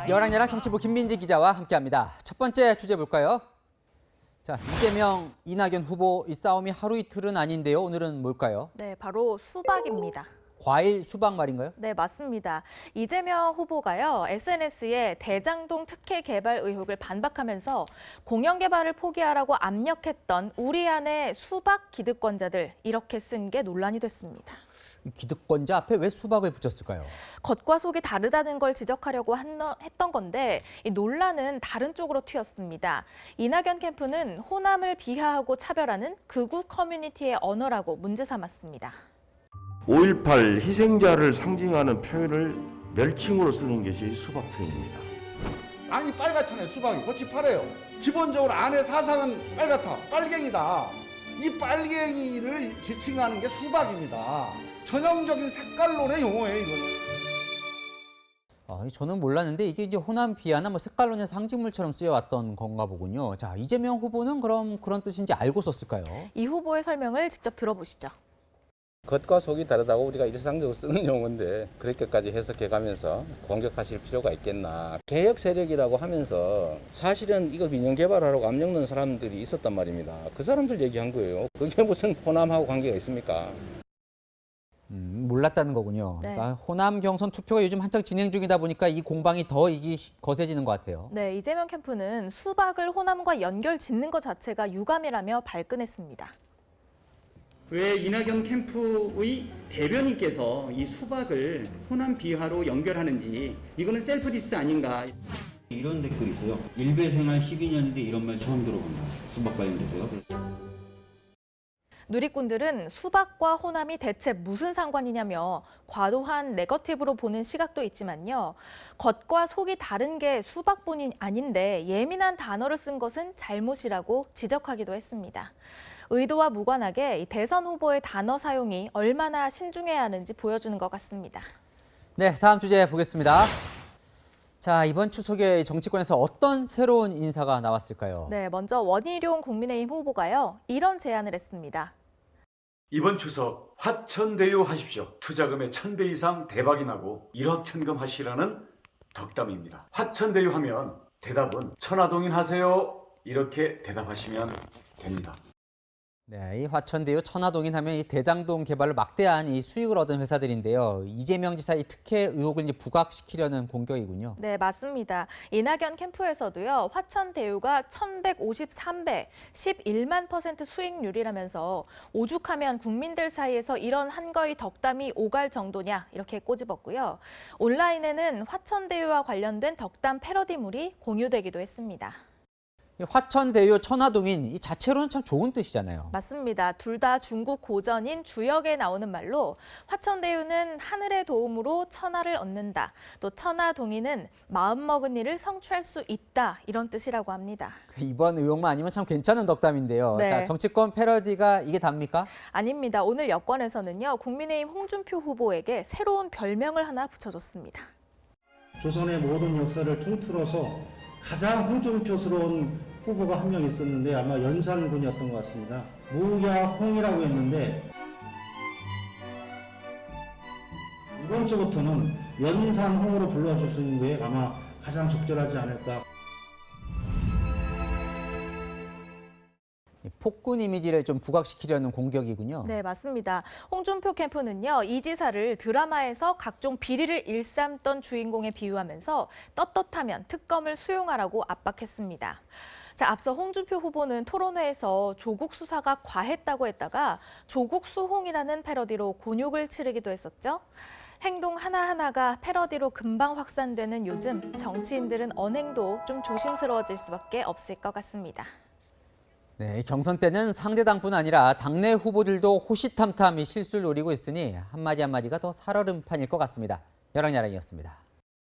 여랑야랑 정치부 김민지 기자와 함께합니다. 첫 번째 주제 볼까요? 자, 이재명, 이낙연 후보 이 싸움이 하루 이틀은 아닌데요. 오늘은 뭘까요? 네, 바로 수박입니다. 과일 수박 말인가요? 네, 맞습니다. 이재명 후보가요, SNS에 대장동 특혜 개발 의혹을 반박하면서 공영 개발을 포기하라고 압력했던 우리 안의 수박 기득권자들 이렇게 쓴 게 논란이 됐습니다. 기득권자 앞에 왜 수박을 붙였을까요? 겉과 속이 다르다는 걸 지적하려고 했던 건데 이 논란은 다른 쪽으로 튀었습니다. 이낙연 캠프는 호남을 비하하고 차별하는 극우 커뮤니티의 언어라고 문제 삼았습니다. 5.18 희생자를 상징하는 표현을 멸칭으로 쓰는 것이 수박 표현입니다. 아니 빨갛잖아요. 수박이 꽃이 파래요. 기본적으로 안에 사상은 빨갛다. 빨갱이다. 이 빨갱이를 지칭하는 게 수박입니다. 전형적인 색깔론의 용어예요, 이건. 저는 몰랐는데 이게 이제 호남 비하나 색깔론의 상징물처럼 쓰여왔던 건가 보군요. 자, 이재명 후보는 그럼 그런 뜻인지 알고 썼을까요? 이 후보의 설명을 직접 들어보시죠. 겉과 속이 다르다고 우리가 일상적으로 쓰는 용어인데 그렇게까지 해석해가면서 공격하실 필요가 있겠나. 개혁 세력이라고 하면서 사실은 이거 민영 개발하라고 압력 넣은 사람들이 있었단 말입니다. 그 사람들 얘기한 거예요. 그게 무슨 호남하고 관계가 있습니까? 몰랐다는 거군요. 네. 그러니까 호남 경선 투표가 요즘 한창 진행 중이다 보니까 이 공방이 더 거세지는 것 같아요. 네, 이재명 캠프는 수박을 호남과 연결 짓는 것 자체가 유감이라며 발끈했습니다. 왜 이낙연 캠프의 대변인께서 이 수박을 호남 비하로 연결하는지 이거는 셀프 디스 아닌가. 이런 댓글이 있어요. 일베 생활 12년인데 이런 말 처음 들어본다. 수박 관련돼서요. 누리꾼들은 수박과 호남이 대체 무슨 상관이냐며 과도한 네거티브로 보는 시각도 있지만요. 겉과 속이 다른 게 수박뿐이 아닌데 예민한 단어를 쓴 것은 잘못이라고 지적하기도 했습니다. 의도와 무관하게 대선 후보의 단어 사용이 얼마나 신중해야 하는지 보여주는 것 같습니다. 네, 다음 주제 보겠습니다. 자, 이번 추석에 정치권에서 어떤 새로운 인사가 나왔을까요? 네, 먼저 원희룡 국민의힘 후보가요, 이런 제안을 했습니다. 이번 추석 화천대유 하십시오. 투자금의 1000배 이상 대박이 나고 일확천금하시라는 덕담입니다. 화천대유 하면 대답은 천화동인 하세요. 이렇게 대답하시면 됩니다. 네, 이 화천대유 천화동인 하면 이 대장동 개발로 막대한 이 수익을 얻은 회사들인데요. 이재명 지사 이 특혜 의혹을 이제 부각시키려는 공격이군요. 네, 맞습니다. 이낙연 캠프에서도요, 화천대유가 1153배, 11만 % 수익률이라면서 오죽하면 국민들 사이에서 이런 한거의 덕담이 오갈 정도냐 이렇게 꼬집었고요. 온라인에는 화천대유와 관련된 덕담 패러디물이 공유되기도 했습니다. 화천대유 천화동인 이 자체로는 참 좋은 뜻이잖아요. 맞습니다. 둘 다 중국 고전인 주역에 나오는 말로 화천대유는 하늘의 도움으로 천하를 얻는다. 또 천하동인은 마음먹은 일을 성취할 수 있다. 이런 뜻이라고 합니다. 이번 의혹만 아니면 참 괜찮은 덕담인데요. 네. 자, 정치권 패러디가 이게 답니까? 아닙니다. 오늘 여권에서는요, 국민의힘 홍준표 후보에게 새로운 별명을 하나 붙여줬습니다. 조선의 모든 역사를 통틀어서 가장 홍준표스러운 후보가 한 명 있었는데 아마 연산군이었던 것 같습니다. 무야홍이라고 했는데 이번 주부터는 연산홍으로 불러주시는 게 아마 가장 적절하지 않을까. 폭군 이미지를 좀 부각시키려는 공격이군요. 네, 맞습니다. 홍준표 캠프는요, 이 지사를 드라마에서 각종 비리를 일삼던 주인공에 비유하면서 떳떳하면 특검을 수용하라고 압박했습니다. 자, 앞서 홍준표 후보는 토론회에서 조국 수사가 과했다고 했다가 조국 수홍이라는 패러디로 곤욕을 치르기도 했었죠. 행동 하나하나가 패러디로 금방 확산되는 요즘 정치인들은 언행도 좀 조심스러워질 수밖에 없을 것 같습니다. 네, 경선 때는 상대 당뿐 아니라 당내 후보들도 호시탐탐 실수를 노리고 있으니 한마디 한마디가 더 살얼음판일 것 같습니다. 여랑야랑이었습니다.